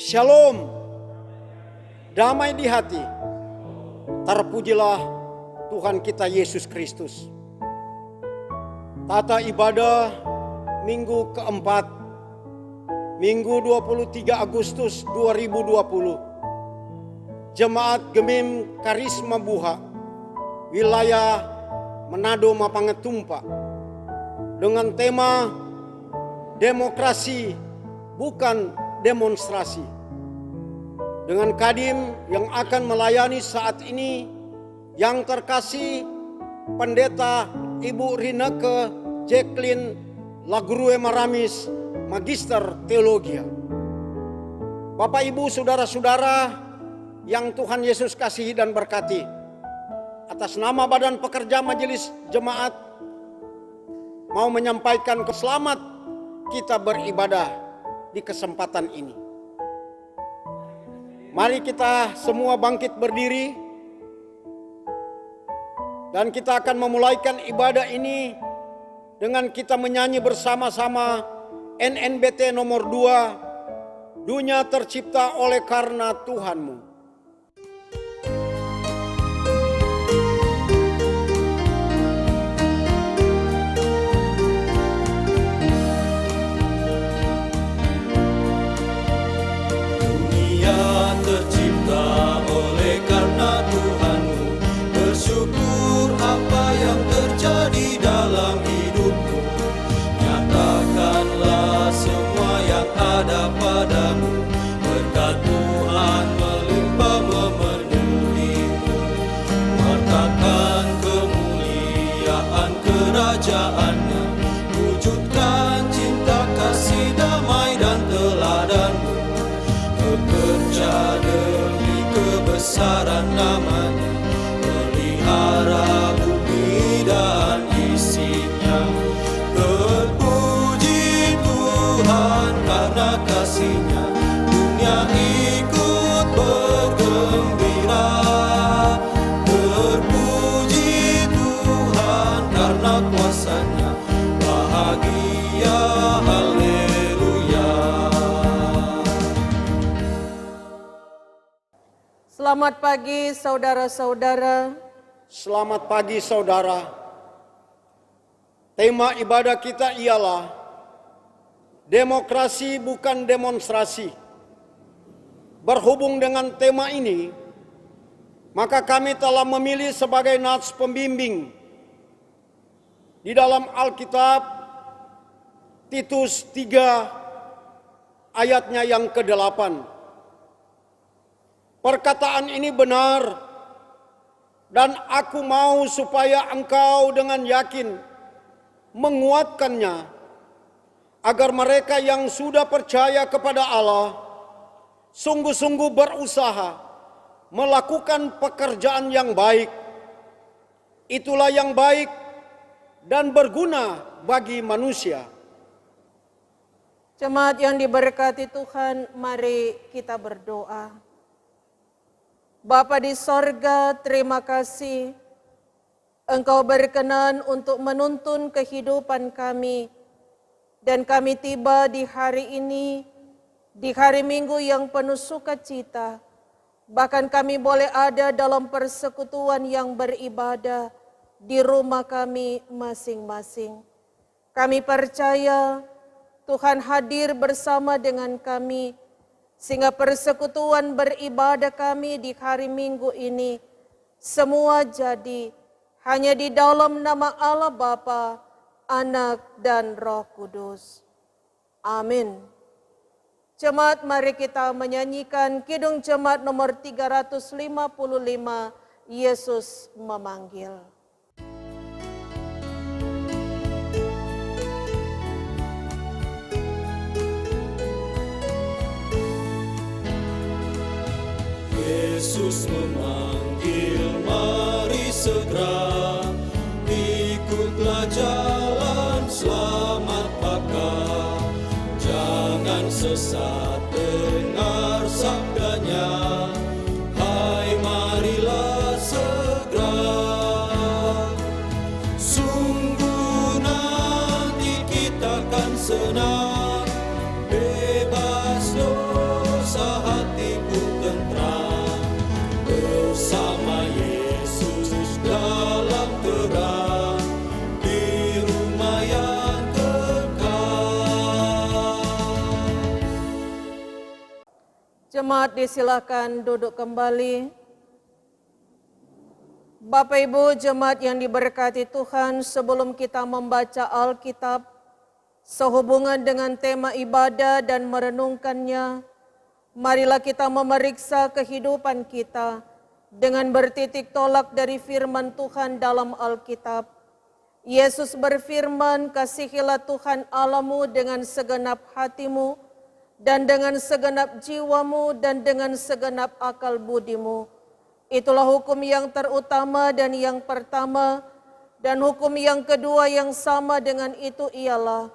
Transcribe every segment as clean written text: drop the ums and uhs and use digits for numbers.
Shalom, damai di hati. Terpujilah Tuhan kita Yesus Kristus. Tata ibadah minggu keempat, minggu 23 Agustus 2020. Jemaat Gemim Karisma Buha, wilayah Manado Mapangetumpa, dengan tema demokrasi bukan demonstrasi. Dengan Kadim yang akan melayani saat ini, yang terkasih Pendeta Ibu Rineke Jacqueline Lagrue Maramis, Magister Teologia. Bapak Ibu Saudara-saudara yang Tuhan Yesus kasihi dan berkati, atas nama Badan Pekerja Majelis Jemaat mau menyampaikan selamat kita beribadah di kesempatan ini. Mari kita semua bangkit berdiri dan kita akan memulaikan ibadah ini dengan kita menyanyi bersama-sama NNBT nomor 2, Dunia tercipta oleh karena Tuhanmu. Tercipta oleh karena Tuhanmu, bersyukur apa yang terjadi dalam hidupmu. Nyatakanlah semua yang ada padamu, berkat Tuhan melimpah memenuhimu. Nyatakan kemuliaan kerajaannya, wujudkan cinta kasih damai dan teladanmu. Bekerja demi kebesaran namanya, pelihara bumi dan isinya. Terpuji Tuhan karena kasih-Nya, dunia ikut bergembira. Terpuji Tuhan karena kuasa-Nya, bahagia haleluya. Selamat pagi saudara-saudara. Selamat pagi saudara. Tema ibadah kita ialah demokrasi bukan demonstrasi. Berhubung dengan tema ini, maka kami telah memilih sebagai nats pembimbing di dalam Alkitab Titus 3 ayatnya yang ke-8. Perkataan ini benar, dan aku mau supaya engkau dengan yakin menguatkannya, agar mereka yang sudah percaya kepada Allah sungguh-sungguh berusaha melakukan pekerjaan yang baik. Itulah yang baik dan berguna bagi manusia. Jemaat yang diberkati Tuhan, mari kita berdoa. Bapa di sorga, terima kasih Engkau berkenan untuk menuntun kehidupan kami, dan kami tiba di hari ini, di hari Minggu yang penuh sukacita. Bahkan kami boleh ada dalam persekutuan yang beribadah di rumah kami masing-masing. Kami percaya Tuhan hadir bersama dengan kami, sehingga persekutuan beribadah kami di hari Minggu ini semua jadi hanya di dalam nama Allah Bapa, Anak, dan Roh Kudus. Amin. Jemaat, mari kita menyanyikan Kidung Jemaat nomor 355, Yesus Memanggil. Yesus memanggil, mari segera ikutlah jalan selamat pakar. Jangan sesat, dengar sabdanya, hai marilah segera. Sungguh nanti kita kan senang, bebas dosa Jemaat disilakan duduk kembali. Bapak Ibu jemaat yang diberkati Tuhan, sebelum kita membaca Alkitab sehubungan dengan tema ibadah dan merenungkannya, marilah kita memeriksa kehidupan kita dengan bertitik tolak dari firman Tuhan dalam Alkitab. Yesus berfirman, "Kasihilah Tuhan Allahmu dengan segenap hatimu, dan dengan segenap jiwamu, dan dengan segenap akal budimu." Itulah hukum yang terutama dan yang pertama, dan hukum yang kedua yang sama dengan itu ialah,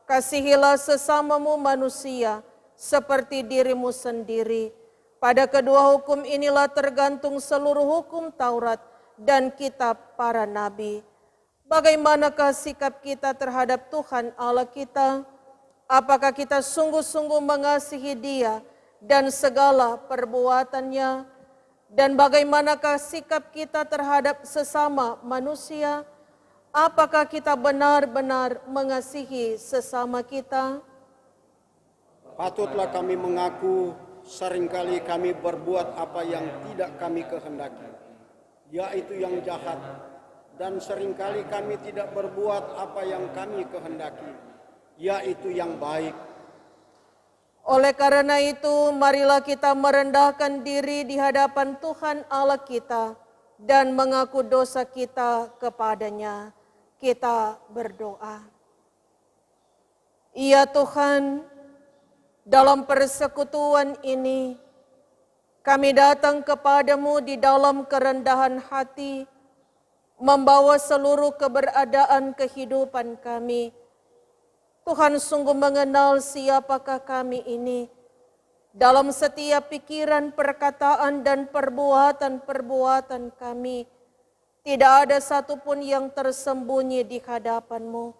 "Kasihilah sesamamu manusia seperti dirimu sendiri." Pada kedua hukum inilah tergantung seluruh hukum Taurat dan kitab para nabi. Bagaimanakah sikap kita terhadap Tuhan Allah kita? Apakah kita sungguh-sungguh mengasihi Dia dan segala perbuatannya? Dan bagaimanakah sikap kita terhadap sesama manusia? Apakah kita benar-benar mengasihi sesama kita? Patutlah kami mengaku seringkali kami berbuat apa yang tidak kami kehendaki, yaitu yang jahat, dan seringkali kami tidak berbuat apa yang kami kehendaki, yaitu yang baik. Oleh karena itu, marilah kita merendahkan diri di hadapan Tuhan Allah kita dan mengaku dosa kita kepadanya. Kita berdoa. Ya Tuhan, dalam persekutuan ini, kami datang kepadamu di dalam kerendahan hati, membawa seluruh keberadaan kehidupan kami. Tuhan sungguh mengenal siapakah kami ini. Dalam setiap pikiran, perkataan, dan perbuatan-perbuatan kami, tidak ada satupun yang tersembunyi di hadapan-Mu.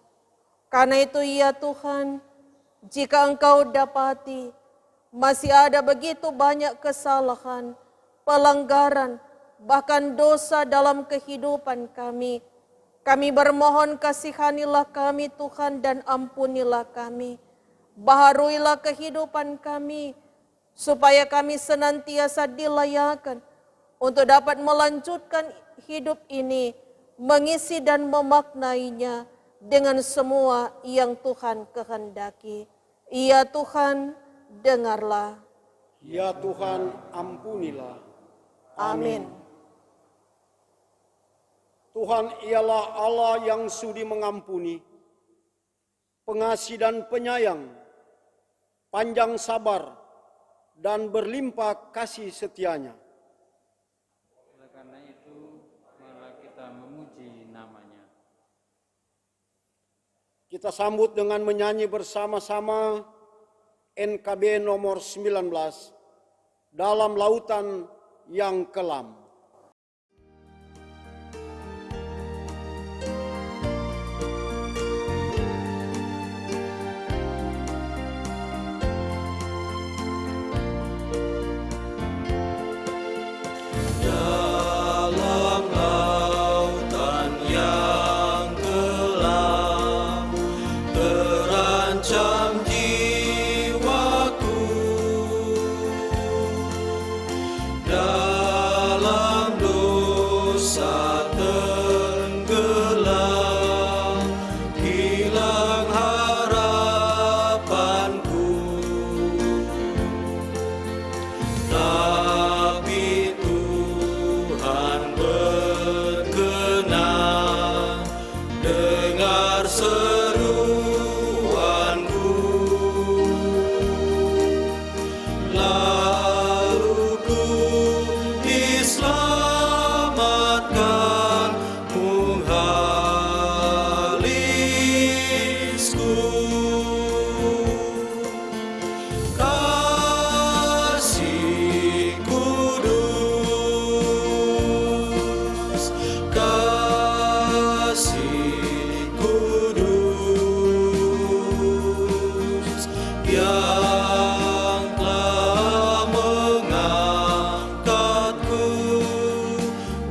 Karena itu ya Tuhan, jika Engkau dapati masih ada begitu banyak kesalahan, pelanggaran, bahkan dosa dalam kehidupan kami, kami bermohon kasihanilah kami Tuhan dan ampunilah kami. Baharuilah kehidupan kami supaya kami senantiasa dilayakan untuk dapat melanjutkan hidup ini, mengisi dan memaknainya dengan semua yang Tuhan kehendaki. Ya Tuhan, dengarlah. Ya Tuhan, ampunilah. Amin. Tuhan ialah Allah yang sudi mengampuni, pengasih dan penyayang, panjang sabar, dan berlimpah kasih setianya. Oleh karena itu, marilah kita memuji namanya. Kita sambut dengan menyanyi bersama-sama NKB nomor 19, "Dalam Lautan yang Kelam". Dalam lautan yang gelap, terancam jiwaku. Dalam dosa tenggelam, hilang harapanku. Tapi Tuhan berkenan dengar seruanku. Lalu ku diselamatkan menghalisku. Kasih kudus, kasih kudus, yang telah mengangkatku.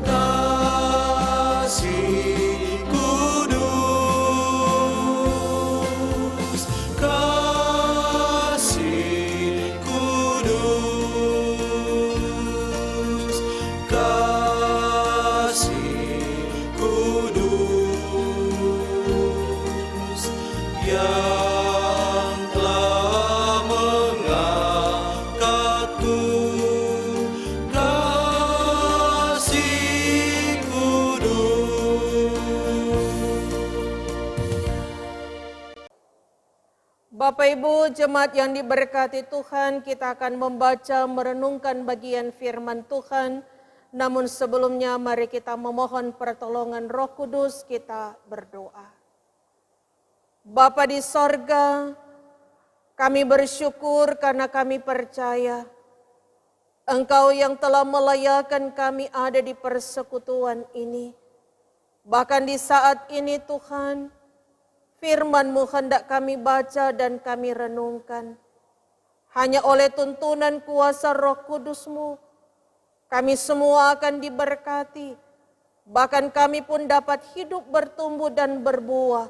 Kasih kudus, Bapak Ibu jemaat yang diberkati Tuhan, kita akan membaca merenungkan bagian firman Tuhan. Namun sebelumnya mari kita memohon pertolongan Roh Kudus, kita berdoa. Bapa di sorga, kami bersyukur karena kami percaya Engkau yang telah melayakan kami ada di persekutuan ini. Bahkan di saat ini Tuhan, firman-Mu hendak kami baca dan kami renungkan. Hanya oleh tuntunan kuasa Roh Kudus-Mu, kami semua akan diberkati. Bahkan kami pun dapat hidup bertumbuh dan berbuah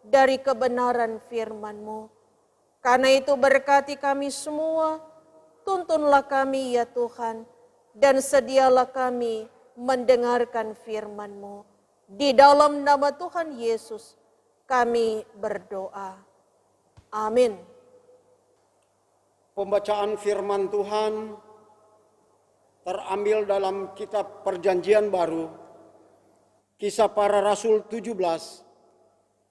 dari kebenaran firman-Mu. Karena itu berkati kami semua, tuntunlah kami ya Tuhan, dan sedialah kami mendengarkan firman-Mu. Di dalam nama Tuhan Yesus, kami berdoa. Amin. Pembacaan firman Tuhan terambil dalam kitab Perjanjian Baru, Kisah Para Rasul 17,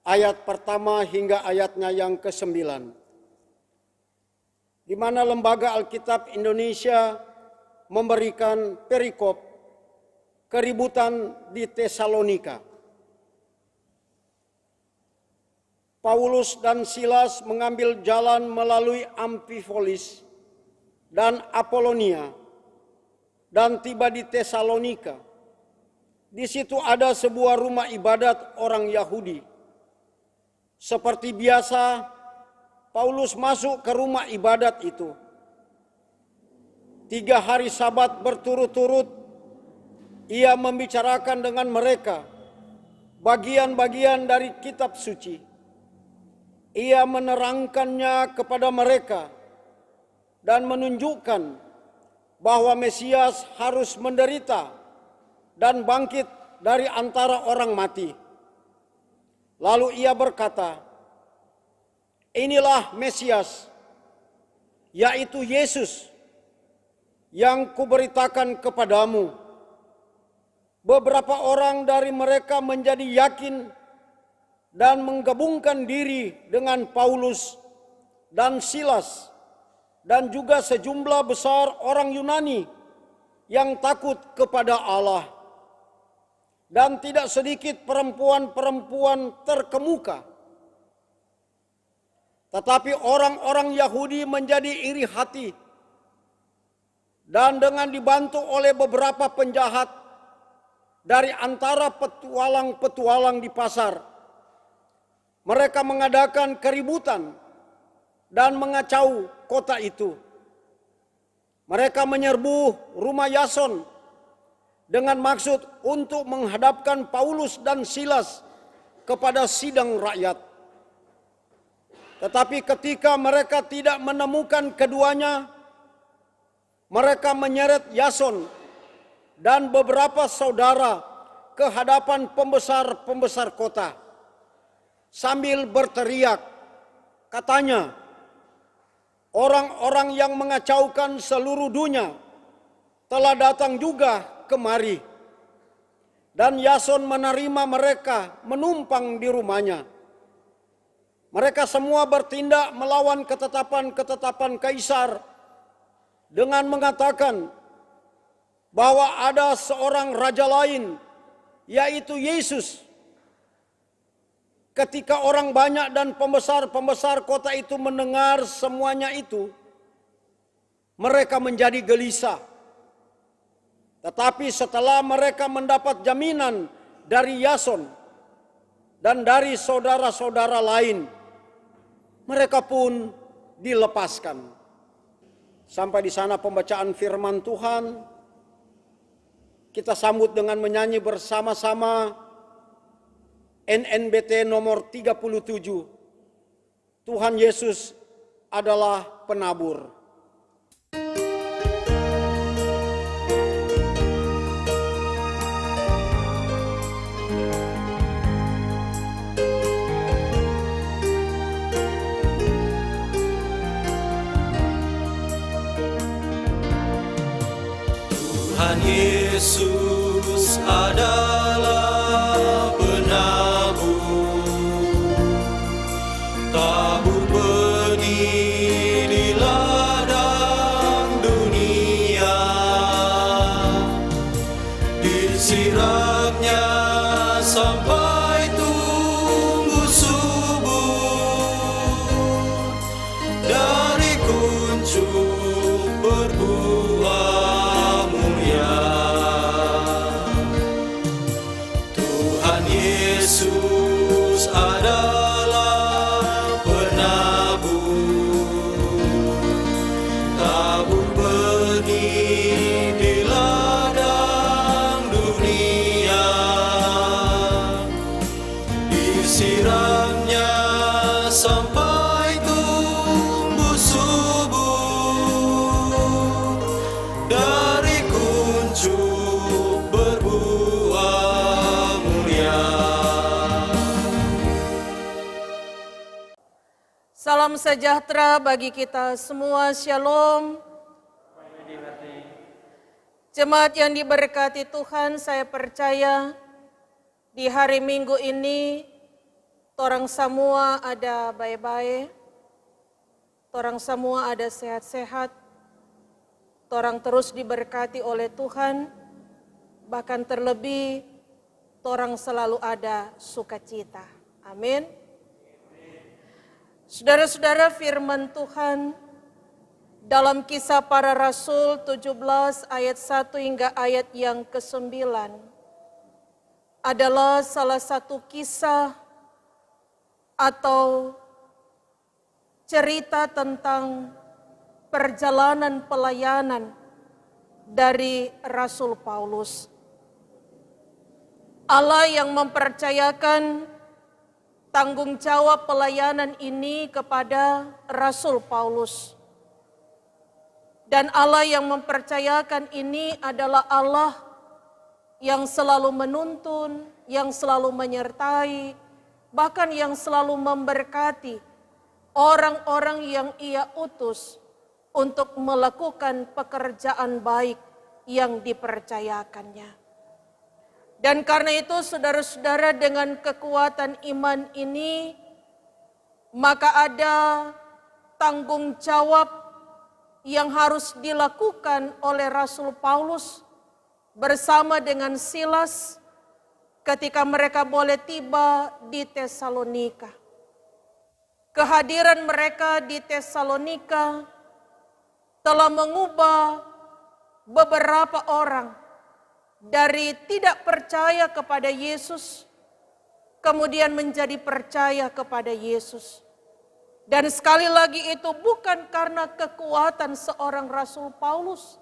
ayat pertama hingga ayatnya yang ke-9. Di mana Lembaga Alkitab Indonesia memberikan perikop keributan di Tesalonika. Paulus dan Silas mengambil jalan melalui Amfipolis dan Apolonia dan tiba di Tesalonika. Di situ ada sebuah rumah ibadat orang Yahudi. Seperti biasa, Paulus masuk ke rumah ibadat itu. 3 hari Sabat berturut-turut, ia membicarakan dengan mereka bagian-bagian dari kitab suci. Ia menerangkannya kepada mereka dan menunjukkan bahwa Mesias harus menderita dan bangkit dari antara orang mati. Lalu ia berkata, "Inilah Mesias, yaitu Yesus yang kuberitakan kepadamu." Beberapa orang dari mereka menjadi yakin dan menggabungkan diri dengan Paulus dan Silas dan juga sejumlah besar orang Yunani yang takut kepada Allah. Dan tidak sedikit perempuan-perempuan terkemuka. Tetapi orang-orang Yahudi menjadi iri hati. Dan dengan dibantu oleh beberapa penjahat dari antara petualang-petualang di pasar, mereka mengadakan keributan dan mengacau kota itu. Mereka menyerbu rumah Yason dengan maksud untuk menghadapkan Paulus dan Silas kepada sidang rakyat. Tetapi ketika mereka tidak menemukan keduanya, mereka menyeret Yason dan beberapa saudara ke hadapan pembesar-pembesar kota. Sambil berteriak, katanya, "Orang-orang yang mengacaukan seluruh dunia telah datang juga kemari." Dan Yason menerima mereka menumpang di rumahnya. Mereka semua bertindak melawan ketetapan-ketetapan Kaisar dengan mengatakan bahwa ada seorang raja lain, yaitu Yesus. Ketika orang banyak dan pembesar-pembesar kota itu mendengar semuanya itu, mereka menjadi gelisah. Tetapi setelah mereka mendapat jaminan dari Yason dan dari saudara-saudara lain, mereka pun dilepaskan. Sampai di sana pembacaan firman Tuhan. Kita sambut dengan menyanyi bersama-sama NNBT nomor 37. Tuhan Yesus adalah penabur. Tuhan Yesus adalah penabur, tabur adalah penabur, tabur benih di ladang dunia, disiramnya sampai tumbuh subur, dari kuncup berbuah mulia. Salam sejahtera bagi kita semua, Shalom. Jemaat yang diberkati Tuhan, saya percaya di hari Minggu ini torang semua ada baik-baik, torang semua ada sehat-sehat, torang terus diberkati oleh Tuhan, bahkan terlebih torang selalu ada sukacita. Amin. Saudara-saudara, firman Tuhan dalam Kisah Para Rasul 17 ayat 1 hingga ayat yang ke-9 adalah salah satu kisah atau cerita tentang perjalanan pelayanan dari Rasul Paulus. Allah yang mempercayakan tanggung jawab pelayanan ini kepada Rasul Paulus. Dan Allah yang mempercayakan ini adalah Allah yang selalu menuntun, yang selalu menyertai, bahkan yang selalu memberkati orang-orang yang Ia utus untuk melakukan pekerjaan baik yang dipercayakannya. Dan karena itu saudara-saudara, dengan kekuatan iman ini, maka ada tanggung jawab yang harus dilakukan oleh Rasul Paulus bersama dengan Silas ketika mereka boleh tiba di Tesalonika. Kehadiran mereka di Tesalonika telah mengubah beberapa orang dari tidak percaya kepada Yesus, kemudian menjadi percaya kepada Yesus. Dan sekali lagi itu bukan karena kekuatan seorang Rasul Paulus,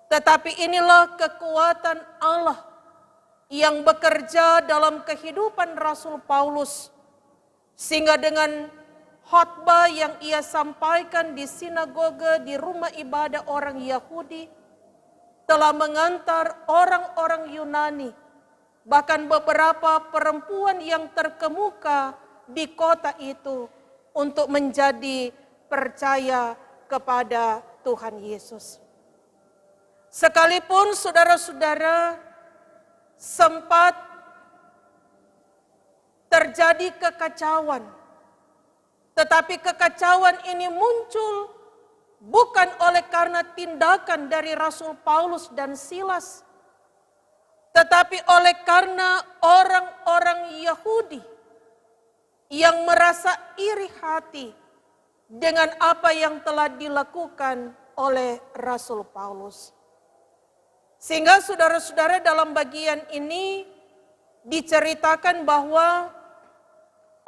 tetapi inilah kekuatan Allah yang bekerja dalam kehidupan Rasul Paulus, sehingga dengan khotbah yang ia sampaikan di sinagoga di rumah ibadah orang Yahudi, telah mengantar orang-orang Yunani, bahkan beberapa perempuan yang terkemuka di kota itu untuk menjadi percaya kepada Tuhan Yesus. Sekalipun saudara-saudara sempat terjadi kekacauan, tetapi kekacauan ini muncul bukan oleh karena tindakan dari Rasul Paulus dan Silas, tetapi oleh karena orang-orang Yahudi yang merasa iri hati dengan apa yang telah dilakukan oleh Rasul Paulus. Sehingga saudara-saudara, dalam bagian ini diceritakan bahwa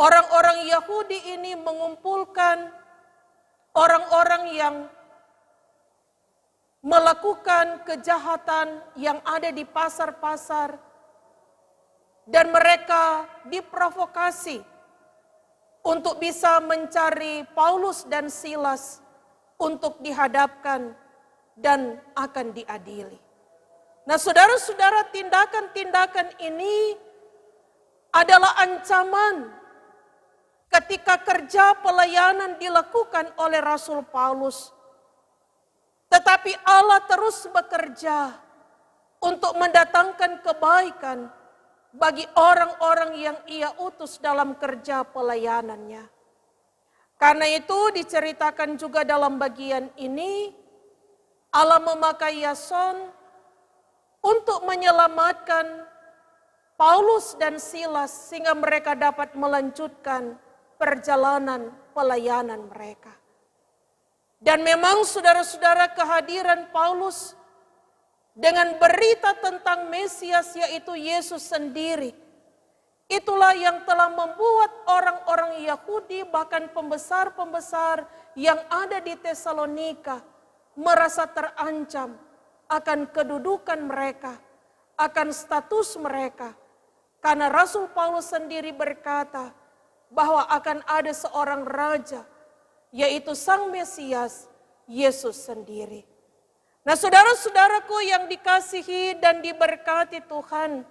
orang-orang Yahudi ini mengumpulkan orang-orang yang melakukan kejahatan yang ada di pasar-pasar, dan mereka diprovokasi untuk bisa mencari Paulus dan Silas untuk dihadapkan dan akan diadili. Nah, saudara-saudara, tindakan-tindakan ini adalah ancaman ketika kerja pelayanan dilakukan oleh Rasul Paulus. Tetapi Allah terus bekerja untuk mendatangkan kebaikan bagi orang-orang yang Ia utus dalam kerja pelayanannya. Karena itu diceritakan juga dalam bagian ini, Allah memakai Yason untuk menyelamatkan Paulus dan Silas sehingga mereka dapat melanjutkan perjalanan pelayanan mereka. Dan memang saudara-saudara, kehadiran Paulus dengan berita tentang Mesias yaitu Yesus sendiri Itulah yang telah membuat orang-orang Yahudi, bahkan pembesar-pembesar yang ada di Tesalonika merasa terancam akan kedudukan mereka, akan status mereka. Karena Rasul Paulus sendiri berkata bahwa akan ada seorang raja, yaitu Sang Mesias, Yesus sendiri. Nah, saudara-saudaraku yang dikasihi dan diberkati Tuhan,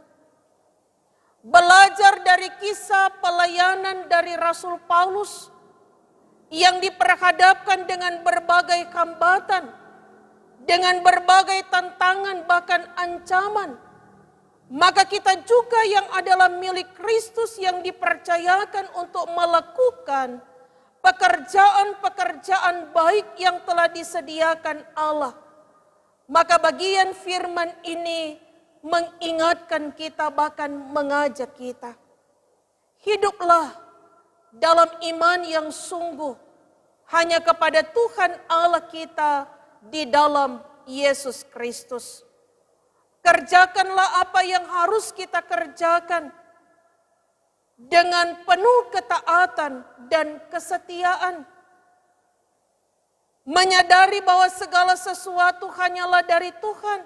belajar dari kisah pelayanan dari Rasul Paulus yang diperhadapkan dengan berbagai hambatan, dengan berbagai tantangan bahkan ancaman, maka kita juga yang adalah milik Kristus yang dipercayakan untuk melakukan pekerjaan-pekerjaan baik yang telah disediakan Allah. Maka bagian firman ini mengingatkan kita, bahkan mengajak kita. Hiduplah dalam iman yang sungguh hanya kepada Tuhan Allah kita di dalam Yesus Kristus. Kerjakanlah apa yang harus kita kerjakan dengan penuh ketaatan dan kesetiaan. Menyadari bahwa segala sesuatu hanyalah dari Tuhan.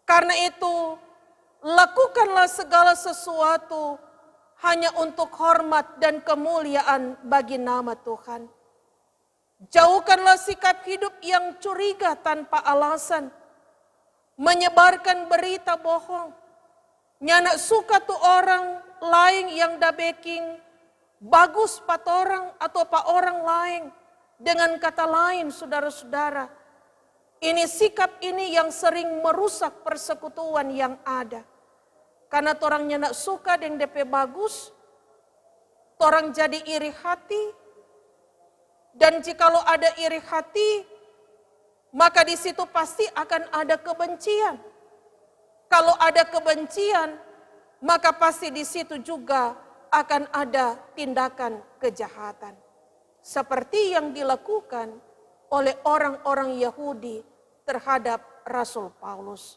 Karena itu, lakukanlah segala sesuatu hanya untuk hormat dan kemuliaan bagi nama Tuhan. Jauhkanlah sikap hidup yang curiga tanpa alasan. Menyebarkan berita bohong. Nyanak suka tuh orang lain yang da baking bagus pat orang atau pa orang lain. Dengan kata lain, saudara-saudara, ini sikap ini yang sering merusak persekutuan yang ada. Karena orang nyanak suka dengan DP bagus, orang jadi iri hati, dan jikalau ada iri hati, maka di situ pasti akan ada kebencian. Kalau ada kebencian, maka pasti di situ juga akan ada tindakan kejahatan. Seperti yang dilakukan oleh orang-orang Yahudi terhadap Rasul Paulus.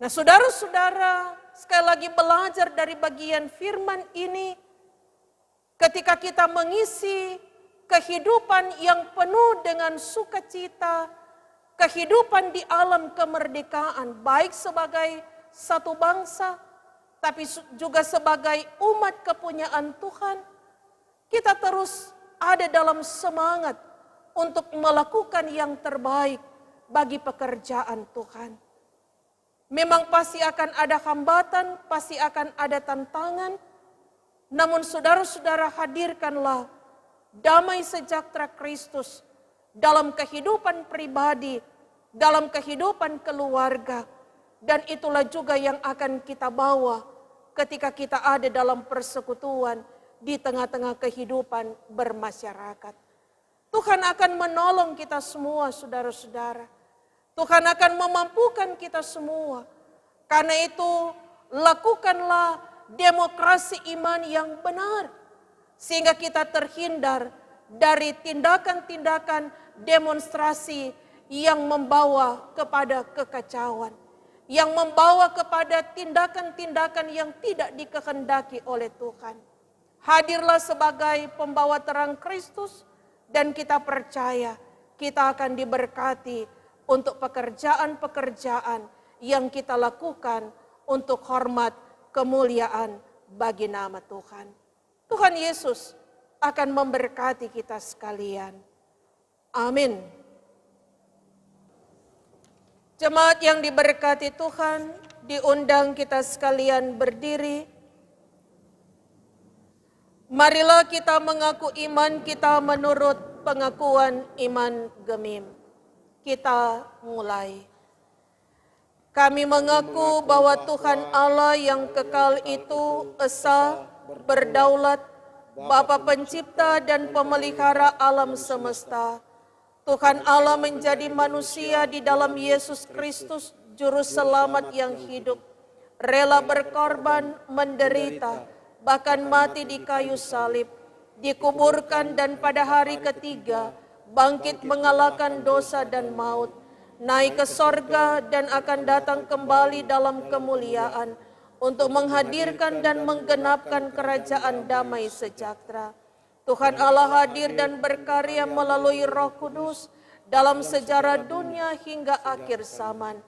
Nah, saudara-saudara, sekali lagi belajar dari bagian firman ini, ketika kita mengisi kehidupan yang penuh dengan sukacita, kehidupan di alam kemerdekaan, baik sebagai satu bangsa, tapi juga sebagai umat kepunyaan Tuhan, kita terus ada dalam semangat untuk melakukan yang terbaik bagi pekerjaan Tuhan. Memang pasti akan ada hambatan, pasti akan ada tantangan, namun saudara-saudara hadirkanlah damai sejahtera Kristus dalam kehidupan pribadi, dalam kehidupan keluarga, dan itulah juga yang akan kita bawa ketika kita ada dalam persekutuan di tengah-tengah kehidupan bermasyarakat. Tuhan akan menolong kita semua, saudara-saudara. Tuhan akan memampukan kita semua. Karena itu, lakukanlah demokrasi iman yang benar. Sehingga kita terhindar dari tindakan-tindakan demonstrasi yang membawa kepada kekacauan. Yang membawa kepada tindakan-tindakan yang tidak dikehendaki oleh Tuhan. Hadirlah sebagai pembawa terang Kristus dan kita percaya kita akan diberkati untuk pekerjaan-pekerjaan yang kita lakukan untuk hormat kemuliaan bagi nama Tuhan. Tuhan Yesus akan memberkati kita sekalian. Amin. Jemaat yang diberkati Tuhan, diundang kita sekalian berdiri. Marilah kita mengaku iman kita menurut pengakuan iman Gemim. Kita mulai. Kami mengaku bahwa Tuhan Allah yang kekal itu esa, berdaulat, Bapa pencipta dan pemelihara alam semesta. Tuhan Allah menjadi manusia di dalam Yesus Kristus, Juru Selamat yang hidup, rela berkorban, menderita, bahkan mati di kayu salib, dikuburkan dan pada hari ketiga bangkit mengalahkan dosa dan maut, naik ke sorga dan akan datang kembali dalam kemuliaan untuk menghadirkan dan menggenapkan kerajaan damai sejahtera. Tuhan Allah hadir dan berkarya melalui Roh Kudus dalam sejarah dunia hingga akhir zaman.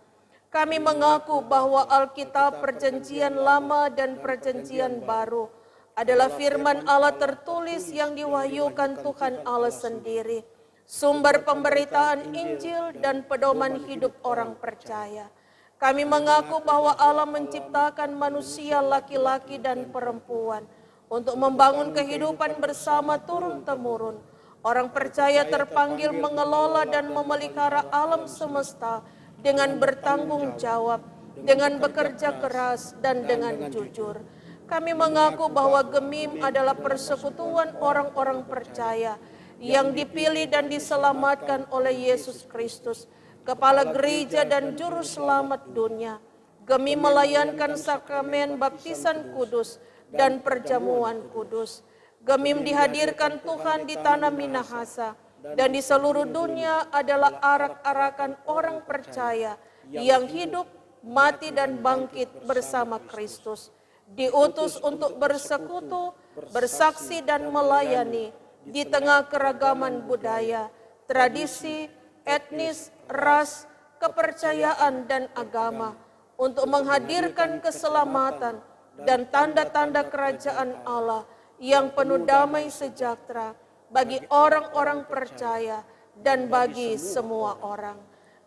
Kami mengaku bahwa Alkitab Perjanjian Lama dan Perjanjian Baru adalah firman Allah tertulis yang diwahyukan Tuhan Allah sendiri, sumber pemberitaan Injil dan pedoman hidup orang percaya. Kami mengaku bahwa Allah menciptakan manusia laki-laki dan perempuan untuk membangun kehidupan bersama turun-temurun. Orang percaya terpanggil mengelola dan memelihara alam semesta dengan bertanggung jawab, dengan bekerja keras, dan dengan jujur. Kami mengaku bahwa Gemim adalah persekutuan orang-orang percaya yang dipilih dan diselamatkan oleh Yesus Kristus, Kepala Gereja dan Juru Selamat dunia. Gemim melayankan sakramen baptisan kudus dan perjamuan kudus. Gemim dihadirkan Tuhan di tanah Minahasa dan di seluruh dunia adalah arak-arakan orang percaya yang hidup, mati, dan bangkit bersama Kristus. Diutus untuk bersekutu, bersaksi, dan melayani di tengah keragaman budaya, tradisi, etnis, ras, kepercayaan, dan agama untuk menghadirkan keselamatan dan tanda-tanda kerajaan Allah yang penuh damai sejahtera bagi orang-orang percaya dan bagi semua orang.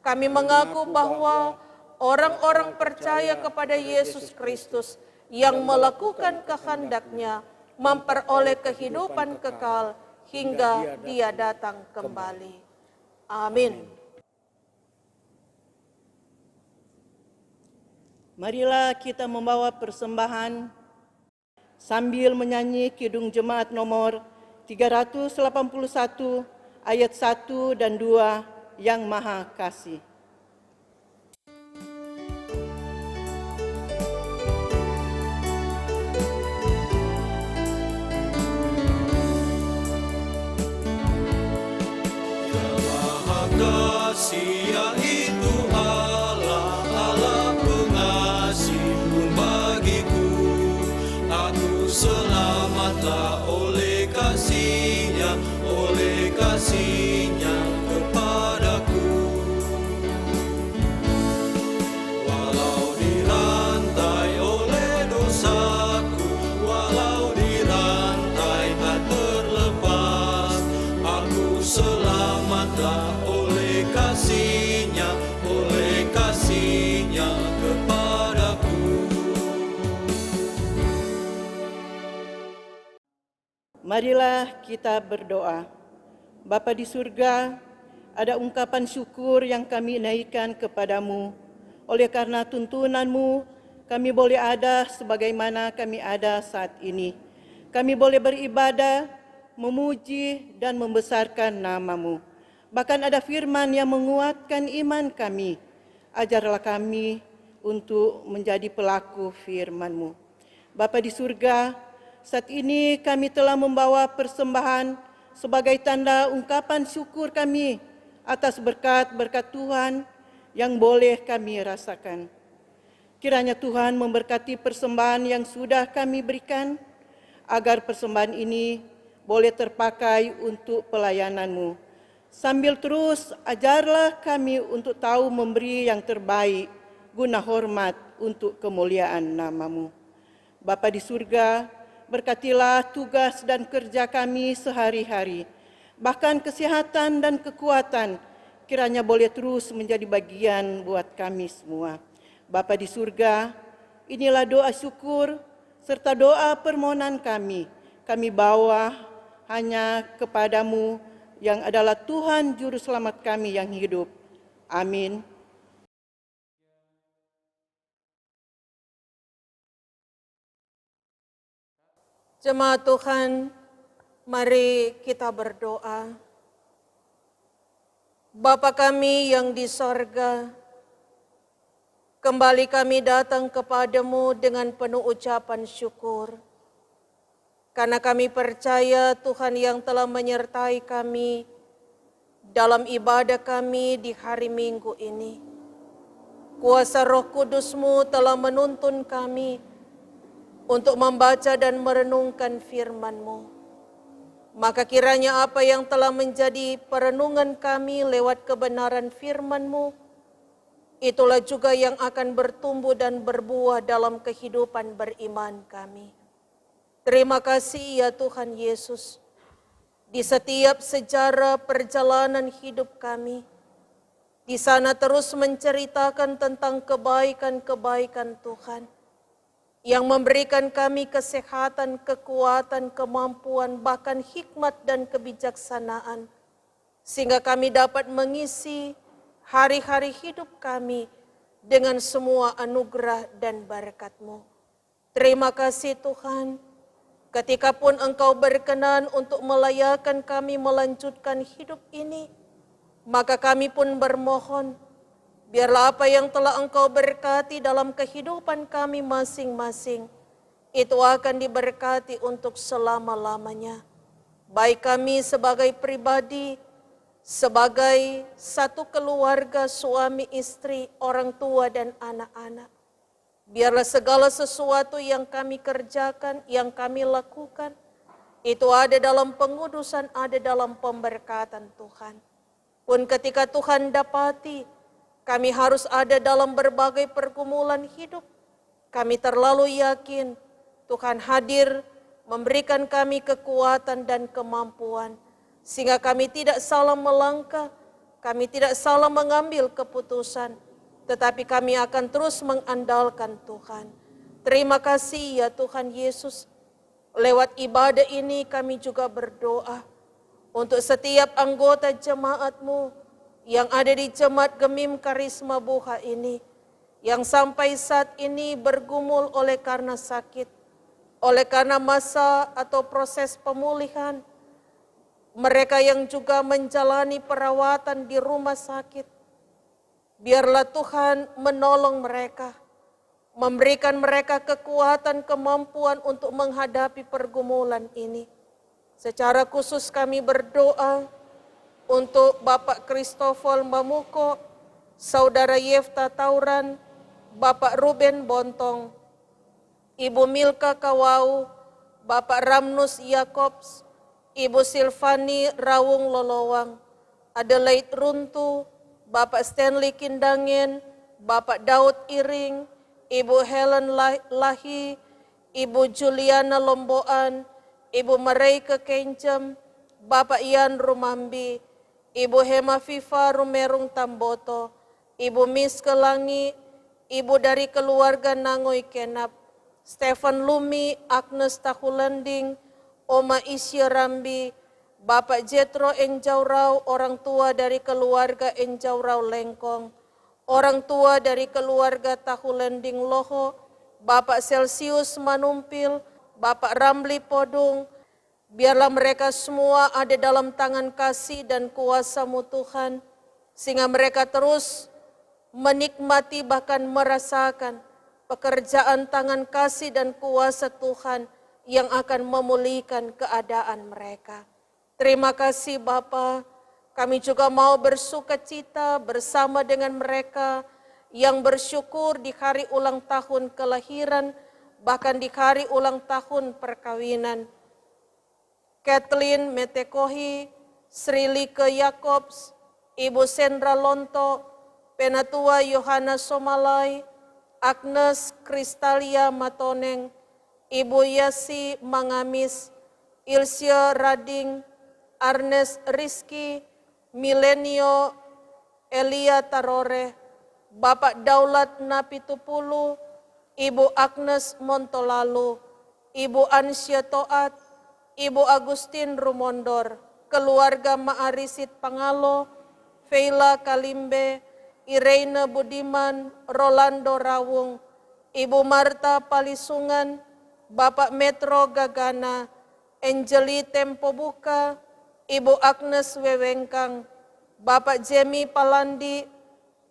Kami mengaku bahwa orang-orang percaya kepada Yesus Kristus yang melakukan kehendak-Nya memperoleh kehidupan kekal hingga Dia datang kembali. Amin. Marilah kita membawa persembahan sambil menyanyi Kidung Jemaat nomor 381 ayat 1 dan 2 yang Maha Kasih. Kasih yaitu Allah, Allah pengasih pun bagiku. Aku selamatlah oleh kasih-Nya kepadaku. Walau dirantai oleh dosaku, walau dirantai tak terlepas, aku selamatlah oleh kasih-Nya kepadaku. Marilah kita berdoa. Bapa di surga, ada ungkapan syukur yang kami naikkan kepadamu. Oleh karena tuntunan-Mu, kami boleh ada sebagaimana kami ada saat ini. Kami boleh beribadah, memuji, dan membesarkan nama-Mu. Bahkan ada firman yang menguatkan iman kami. Ajarlah kami untuk menjadi pelaku firman-Mu. Bapa di surga, saat ini kami telah membawa persembahan sebagai tanda ungkapan syukur kami atas berkat-berkat Tuhan yang boleh kami rasakan. Kiranya Tuhan memberkati persembahan yang sudah kami berikan, agar persembahan ini boleh terpakai untuk pelayanan-Mu. Sambil terus ajarlah kami untuk tahu memberi yang terbaik guna hormat untuk kemuliaan nama-Mu. Bapa di surga, berkatilah tugas dan kerja kami sehari-hari. Bahkan kesehatan dan kekuatan kiranya boleh terus menjadi bagian buat kami semua. Bapa di surga, inilah doa syukur serta doa permohonan kami. Kami bawa hanya kepadamu yang adalah Tuhan Juru Selamat kami yang hidup. Amin. Jemaat Tuhan, mari kita berdoa. Bapa kami yang di sorga, kembali kami datang kepadamu dengan penuh ucapan syukur. Karena kami percaya Tuhan yang telah menyertai kami dalam ibadah kami di hari Minggu ini. Kuasa Roh Kudus-Mu telah menuntun kami untuk membaca dan merenungkan firman-Mu. Maka kiranya apa yang telah menjadi perenungan kami lewat kebenaran firman-Mu, itulah juga yang akan bertumbuh dan berbuah dalam kehidupan beriman kami. Terima kasih ya Tuhan Yesus, di setiap sejarah perjalanan hidup kami, di sana terus menceritakan tentang kebaikan-kebaikan Tuhan, yang memberikan kami kesehatan, kekuatan, kemampuan, bahkan hikmat dan kebijaksanaan, sehingga kami dapat mengisi hari-hari hidup kami dengan semua anugerah dan berkat-Mu. Terima kasih Tuhan, ketika pun Engkau berkenan untuk melayakan kami melanjutkan hidup ini, maka kami pun bermohon, biarlah apa yang telah Engkau berkati dalam kehidupan kami masing-masing, itu akan diberkati untuk selama-lamanya. Baik kami sebagai pribadi, sebagai satu keluarga, suami, istri, orang tua, dan anak-anak. Biarlah segala sesuatu yang kami kerjakan, yang kami lakukan, itu ada dalam pengudusan, ada dalam pemberkatan Tuhan. Pun ketika Tuhan dapati, kami harus ada dalam berbagai pergumulan hidup, kami terlalu yakin Tuhan hadir memberikan kami kekuatan dan kemampuan, sehingga kami tidak salah melangkah, kami tidak salah mengambil keputusan, tetapi kami akan terus mengandalkan Tuhan. Terima kasih ya Tuhan Yesus, lewat ibadah ini kami juga berdoa untuk setiap anggota jemaat-Mu yang ada di Jemaat Gemim Karisma Buha ini, yang sampai saat ini bergumul oleh karena sakit, oleh karena masa atau proses pemulihan, mereka yang juga menjalani perawatan di rumah sakit, biarlah Tuhan menolong mereka, memberikan mereka kekuatan, kemampuan untuk menghadapi pergumulan ini. Secara khusus kami berdoa untuk Bapak Christopher Mamuko, Saudara Yefta Tauran, Bapak Ruben Bontong, Ibu Milka Kawau, Bapak Ramnus Yakobs, Ibu Silvani Rawung Lolowang, Adelaide Runtu, Bapak Stanley Kindangen, Bapak Daud Iring, Ibu Helen Lahi, Ibu Juliana Lomboan, Ibu Mareike Kencem, Bapak Ian Rumambi, Ibu Hema Viva Rumerung Tamboto, Ibu Miss Kelangi, Ibu dari keluarga Nangoy Kenap, Stefan Lumi, Agnes Tahulending, Oma Isya Rambi, Bapak Jetro Enjaurau, orang tua dari keluarga Enjaurau Lengkong, orang tua dari keluarga Tahulending Loho, Bapak Celsius Manumpil, Bapak Ramli Podung. Biarlah mereka semua ada dalam tangan kasih dan kuasa-Mu Tuhan, sehingga mereka terus menikmati bahkan merasakan pekerjaan tangan kasih dan kuasa Tuhan yang akan memulihkan keadaan mereka. Terima kasih Bapa, kami juga mau bersukacita bersama dengan mereka yang bersyukur di hari ulang tahun kelahiran, bahkan di hari ulang tahun perkawinan. Kathleen Metekohi, Srilike Yakobs, Ibu Sendra Lonto, Penatua Yohana Somalai, Agnes Kristalia Matoneng, Ibu Yasi Mangamis, Ilsia Rading, Arnes Rizky, Milenio Elia Tarore, Bapak Daulat Napitupulu, Ibu Agnes Montolalu, Ibu Ansya Toat, Ibu Agustin Rumondor, keluarga Maarisit Pangalo, Feila Kalimbe, Irene Budiman, Rolando Rawung, Ibu Marta Palisungan, Bapak Metro Gagana, Angeli Tempobuka, Ibu Agnes Wewengkang, Bapak Jemi Palandi,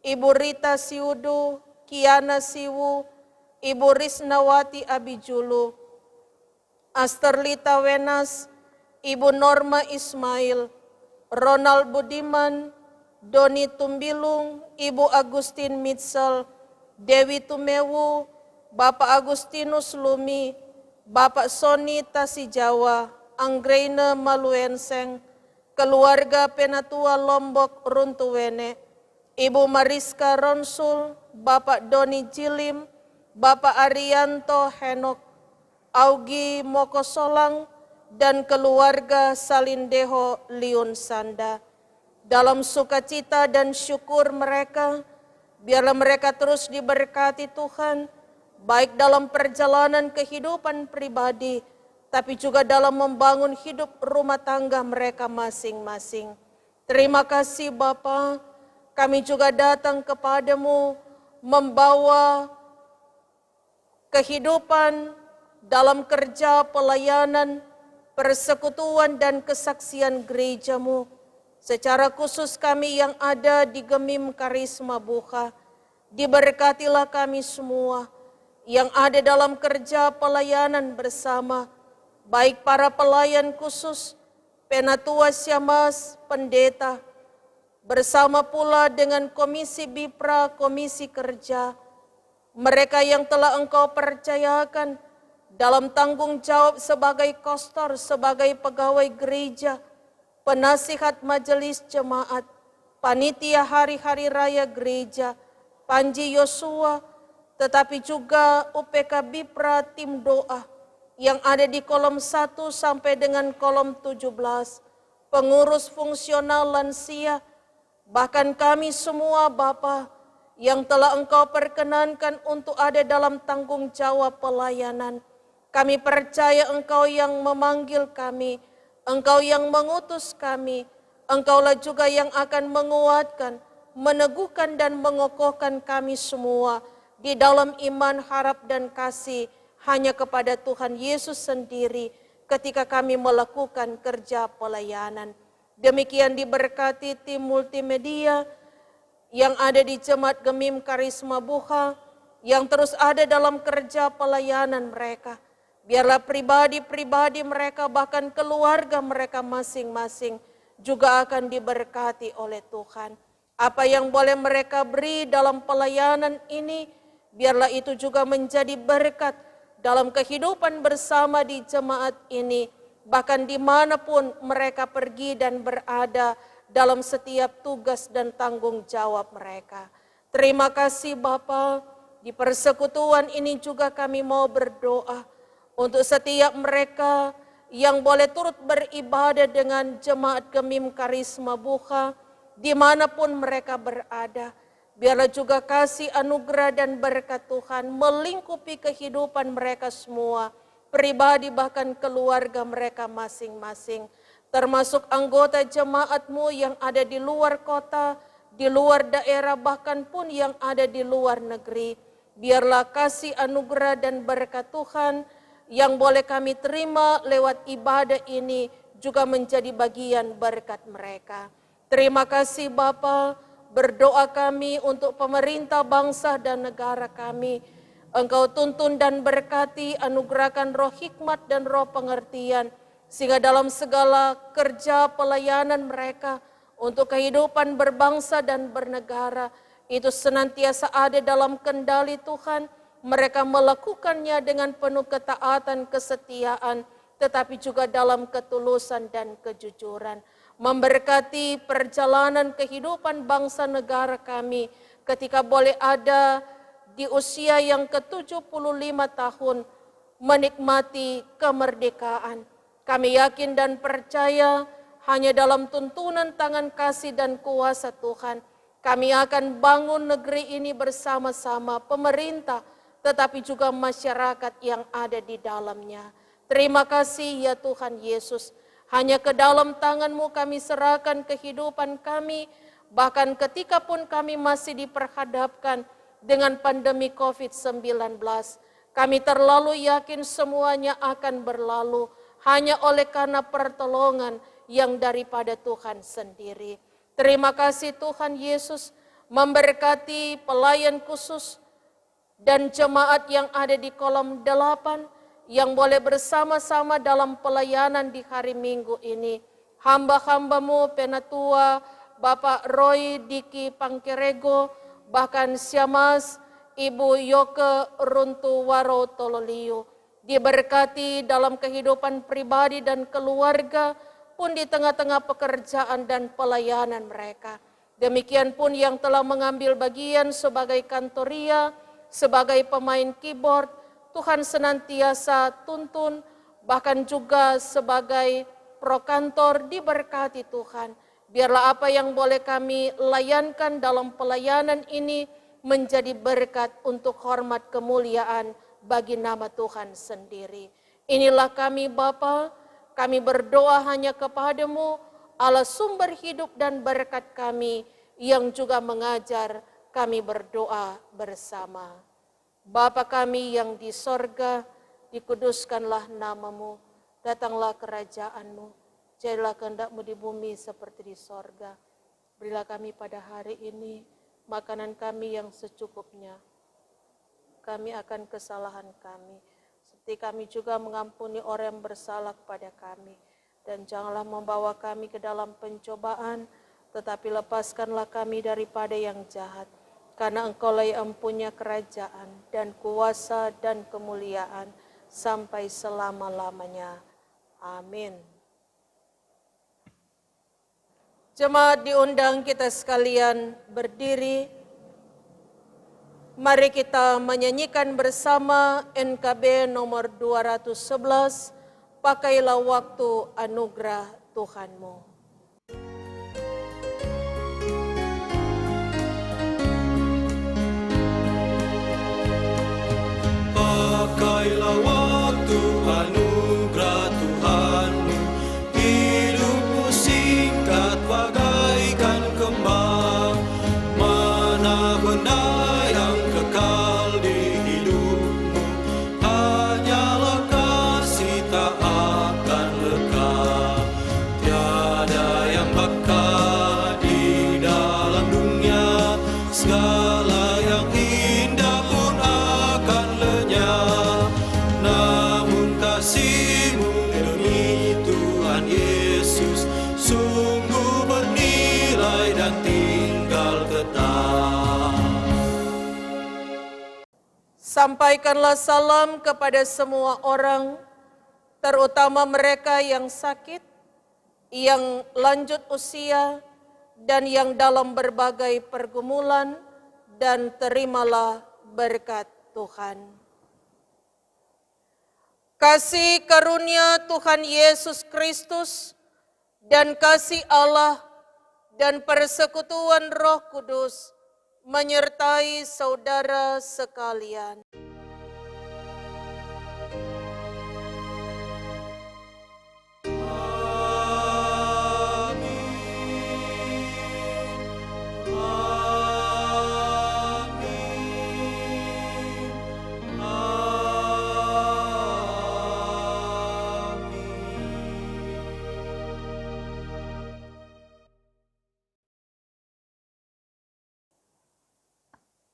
Ibu Rita Siudu, Kiana Siwu, Ibu Risnawati Abijulu, Asterlita Wenas, Ibu Norma Ismail, Ronald Budiman, Doni Tumbilung, Ibu Agustin Mitchell, Dewi Tumewu, Bapak Agustinus Lumi, Bapak Soni Tasijawa, Anggrena Maluenseng, keluarga Penatua Lombok Runtuwene, Ibu Mariska Ronsul, Bapak Doni Jilim, Bapak Arianto Henok, Augie Mokosolang, dan keluarga Salindeho Liun Sanda. Dalam sukacita dan syukur mereka, biarlah mereka terus diberkati Tuhan, baik dalam perjalanan kehidupan pribadi, tapi juga dalam membangun hidup rumah tangga mereka masing-masing. Terima kasih Bapa, kami juga datang kepadamu membawa kehidupan dalam kerja pelayanan, persekutuan dan kesaksian gerejamu. Secara khusus kami yang ada di Gemim Karisma Buka, diberkatilah kami semua yang ada dalam kerja pelayanan bersama, baik para pelayan khusus, Penatua Syamas, pendeta, bersama pula dengan Komisi Bipra, Komisi Kerja, mereka yang telah Engkau percayakan dalam tanggung jawab sebagai kostor, sebagai pegawai gereja, penasihat majelis jemaat, panitia hari-hari raya gereja, Panji Yosua, tetapi juga UPK Bipra tim doa yang ada di kolom 1 sampai dengan kolom 17, pengurus fungsional lansia, bahkan kami semua Bapa yang telah Engkau perkenankan untuk ada dalam tanggung jawab pelayanan. Kami percaya Engkau yang memanggil kami, Engkau yang mengutus kami, Engkaulah juga yang akan menguatkan, meneguhkan dan mengokohkan kami semua di dalam iman, harap dan kasih hanya kepada Tuhan Yesus sendiri ketika kami melakukan kerja pelayanan. Demikian diberkati tim multimedia yang ada di Jemaat Gemim Karisma Buka, yang terus ada dalam kerja pelayanan mereka. Biarlah pribadi-pribadi mereka, bahkan keluarga mereka masing-masing juga akan diberkati oleh Tuhan. Apa yang boleh mereka beri dalam pelayanan ini, biarlah itu juga menjadi berkat dalam kehidupan bersama di jemaat ini, bahkan dimanapun mereka pergi dan berada dalam setiap tugas dan tanggung jawab mereka. Terima kasih Bapa, di persekutuan ini juga kami mau berdoa untuk setiap mereka yang boleh turut beribadah dengan Jemaat Gemim Karisma Buka, dimanapun mereka berada. Biarlah juga kasih anugerah dan berkat Tuhan melingkupi kehidupan mereka semua, pribadi bahkan keluarga mereka masing-masing, termasuk anggota jemaatmu yang ada di luar kota, di luar daerah, bahkan pun yang ada di luar negeri. Biarlah kasih anugerah dan berkat Tuhan yang boleh kami terima lewat ibadah ini juga menjadi bagian berkat mereka. Terima kasih Bapa. Berdoa kami untuk pemerintah bangsa dan negara kami. Engkau tuntun dan berkati, anugerahkan roh hikmat dan roh pengertian, sehingga dalam segala kerja pelayanan mereka untuk kehidupan berbangsa dan bernegara, itu senantiasa ada dalam kendali Tuhan. Mereka melakukannya dengan penuh ketaatan, kesetiaan, tetapi juga dalam ketulusan dan kejujuran. Memberkati perjalanan kehidupan bangsa negara kami ketika boleh ada di usia yang ke-75 tahun menikmati kemerdekaan. Kami yakin dan percaya hanya dalam tuntunan tangan kasih dan kuasa Tuhan kami akan bangun negeri ini bersama-sama, pemerintah tetapi juga masyarakat yang ada di dalamnya. Terima kasih ya Tuhan Yesus. Hanya ke dalam tangan-Mu kami serahkan kehidupan kami, bahkan ketika pun kami masih diperhadapkan dengan pandemi COVID-19. Kami terlalu yakin semuanya akan berlalu hanya oleh karena pertolongan yang daripada Tuhan sendiri. Terima kasih Tuhan Yesus, memberkati pelayan khusus dan jemaat yang ada di kolom 8, yang boleh bersama-sama dalam pelayanan di hari Minggu ini. Hamba-hamba-Mu Penatua, Bapak Roy Diki Pangkerego, bahkan Syamas, Ibu Yoke Runtu Waro Tololiu. diberkati dalam kehidupan pribadi dan keluarga, pun di tengah-tengah pekerjaan dan pelayanan mereka. Demikian pun yang telah mengambil bagian sebagai kantoria, sebagai pemain keyboard, Tuhan senantiasa tuntun, bahkan juga sebagai prokantor diberkati Tuhan. Biarlah apa yang boleh kami layankan dalam pelayanan ini menjadi berkat untuk hormat kemuliaan bagi nama Tuhan sendiri. Inilah kami Bapa, kami berdoa hanya kepadamu, Allah sumber hidup dan berkat kami, yang juga mengajar kami berdoa bersama. Bapa kami yang di sorga, dikuduskanlah namamu, datanglah kerajaanmu, jadilah kehendakmu di bumi seperti di sorga. Berilah kami pada hari ini makanan kami yang secukupnya. Kami akan kesalahan kami, seperti kami juga mengampuni orang yang bersalah kepada kami. Dan janganlah membawa kami ke dalam pencobaan, tetapi lepaskanlah kami daripada yang jahat. Karena Engkaulah yang punya kerajaan dan kuasa dan kemuliaan sampai selama-lamanya. Amin. Jemaat diundang kita sekalian berdiri. Mari kita menyanyikan bersama NKB nomor 211, Pakailah Waktu Anugerah Tuhanmu. Pakailah waktu anugerah Tuhanmu, hidupmu singkat bagaikan kembang. Mana benda yang kekal di hidupmu, hanyalah kasih tak akan lekang. Tiada yang bakal di dalam dunia, segala yang indah pun akan lenyap. Namun kasih-Mu demi Tuhan Yesus sungguh bernilai dan tinggal tetap. Sampaikanlah salam kepada semua orang, terutama mereka yang sakit, yang lanjut usia, dan yang dalam berbagai pergumulan, dan terimalah berkat Tuhan. Kasih karunia Tuhan Yesus Kristus dan kasih Allah dan persekutuan Roh Kudus menyertai saudara sekalian.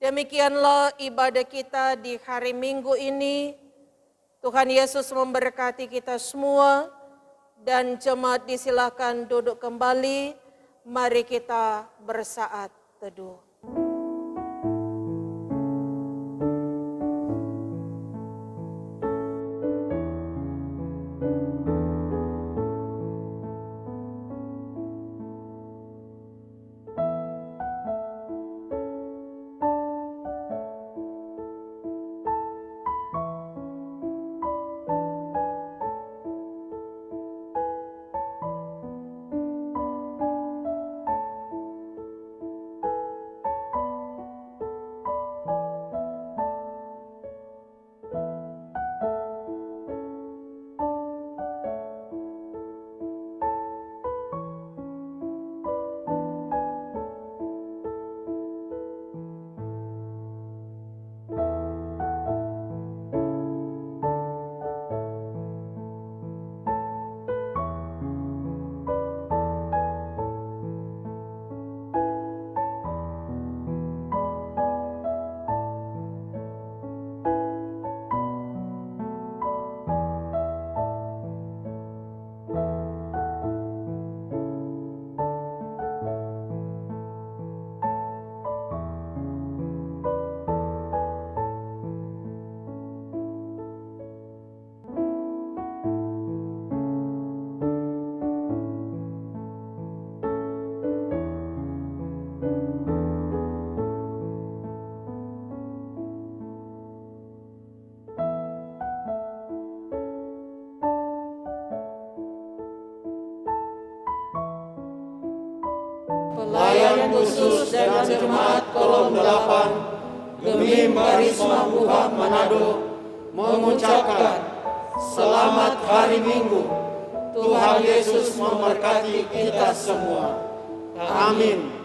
Demikianlah ibadah kita di hari Minggu ini. Tuhan Yesus memberkati kita semua, dan jemaat disilakan duduk kembali. Mari kita bersaat teduh. khusus dan jemaat Kolom 8, Gemim Karisma Buha Manado, mengucapkan selamat hari Minggu. Tuhan Yesus memberkati kita semua. Amin.